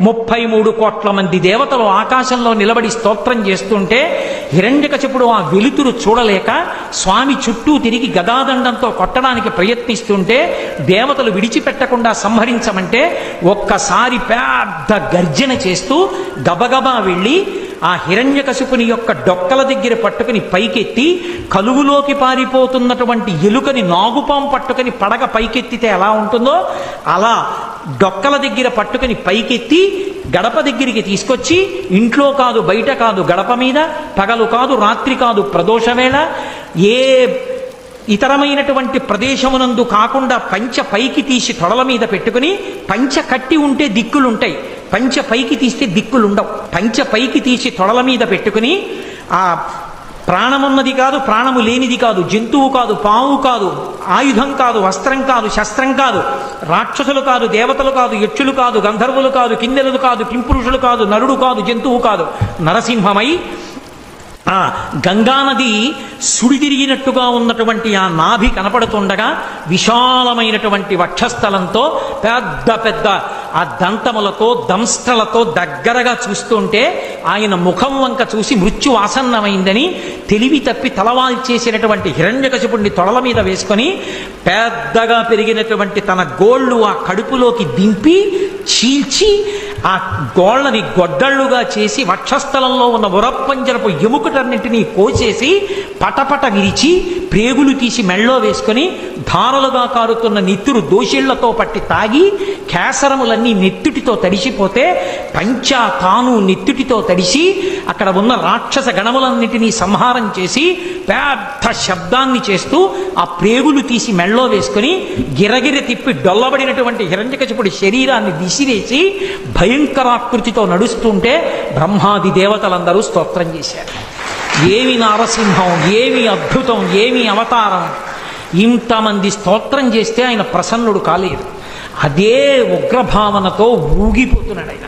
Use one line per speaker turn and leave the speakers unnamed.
33 కోట్ల మంది దేవతలు ఆకాశంలో నిలబడి స్తోత్రం చేస్తుంటే హిరణ్యకశిపుడు ఆ వెలుతురు చూడలేక స్వామి చుట్టూ తిరిగి గదాదండంతో కొట్టడానికి ప్రయత్నిస్తుంటే దేవతలు విడిచిపెట్టకుండా సంహరించమంటే ఒక్కసారి పెద్ద గర్జన చేస్తూ గబగబా వెళ్ళి ఆ హిరణ్యకశిపుని యొక్క డొక్కల దగ్గర పట్టుకుని పైకెత్తి కలుగులోకి పారిపోతున్నటువంటి ఎలుకని నాగుపాం పట్టుకుని పడగ పైకెత్తితే ఎలా ఉంటుందో అలా డొక్కల దగ్గర పట్టుకుని పైకెత్తి గడప దగ్గరికి తీసుకొచ్చి ఇంట్లో కాదు బయట కాదు గడప మీద పగలు కాదు రాత్రి కాదు ప్రదోషవేళ ఏ ఇతరమైనటువంటి ప్రదేశమునందు కాకుండా పంచ పైకి తీసి తొడల మీద పెట్టుకుని పంచ కట్టి ఉంటే దిక్కులుంటాయి, పంచ పైకి తీస్తే దిక్కులుండవు. పంచ పైకి తీసి తొడల మీద పెట్టుకుని ఆ ప్రాణమున్నది కాదు ప్రాణము లేనిది కాదు, జంతువు కాదు పావు కాదు, ఆయుధం కాదు వస్త్రం కాదు శస్త్రం కాదు, రాక్షసులు కాదు దేవతలు కాదు యక్షులు కాదు గంధర్వులు కాదు కిన్నెరులు కాదు కింపురుషులు కాదు నరుడు కాదు జంతువు కాదు, నరసింహమై ఆ గంగానది సుడితిరిగినట్టుగా ఉన్నటువంటి ఆ నాభి కనపడుతుండగా విశాలమైనటువంటి వక్షస్థలంతో పెద్ద పెద్ద ఆ దంతములతో దంస్ట్రలతో దగ్గరగా చూస్తుంటే ఆయన ముఖం వంక చూసి మృత్యు ఆసన్నమైందని తెలివి తప్పి తలవాల్చేసినటువంటి హిరణ్యకశిపుణ్ణి తొడల మీద వేసుకొని పెద్దగా పెరిగినటువంటి తన గోళ్ళు ఆ కడుపులోకి దింపి చీల్చి ఆ గోళ్ళని గొడ్డళ్ళుగా చేసి వక్షస్థలంలో ఉన్న ఉరప్పంజరపు ఎముకటన్నింటినీ కోసేసి పటపట విరిచి ప్రేగులు తీసి మెళ్ళో వేసుకొని ధారలుగా కారుతున్న నెత్తురు దోషిళ్లతో పట్టి తాగి కేసరములన్నీ నెత్తుటితో తడిసిపోతే పంచా తాను నెత్తుటితో తడిసి అక్కడ ఉన్న రాక్షస గణములన్నింటినీ సంహారం చేసి పెద్ద శబ్దాన్ని చేస్తూ ఆ ప్రేగులు తీసి మెళ్ళో వేసుకొని గిరగిర తిప్పి డొల్లబడినటువంటి హిరణ్యకశిపుడి శరీరాన్ని విసిరేసి భయంకరాకృతితో నడుస్తుంటే బ్రహ్మాది దేవతలందరూ స్తోత్రం చేశారు. ఏమి నారసింహం, ఏమి అద్భుతం, ఏమి అవతారం! ఇంతమంది స్తోత్రం చేస్తే ఆయన ప్రసన్నుడు కాలేదు. అదే ఉగ్రభావనతో ఊగిపోతున్నాడు ఆయన.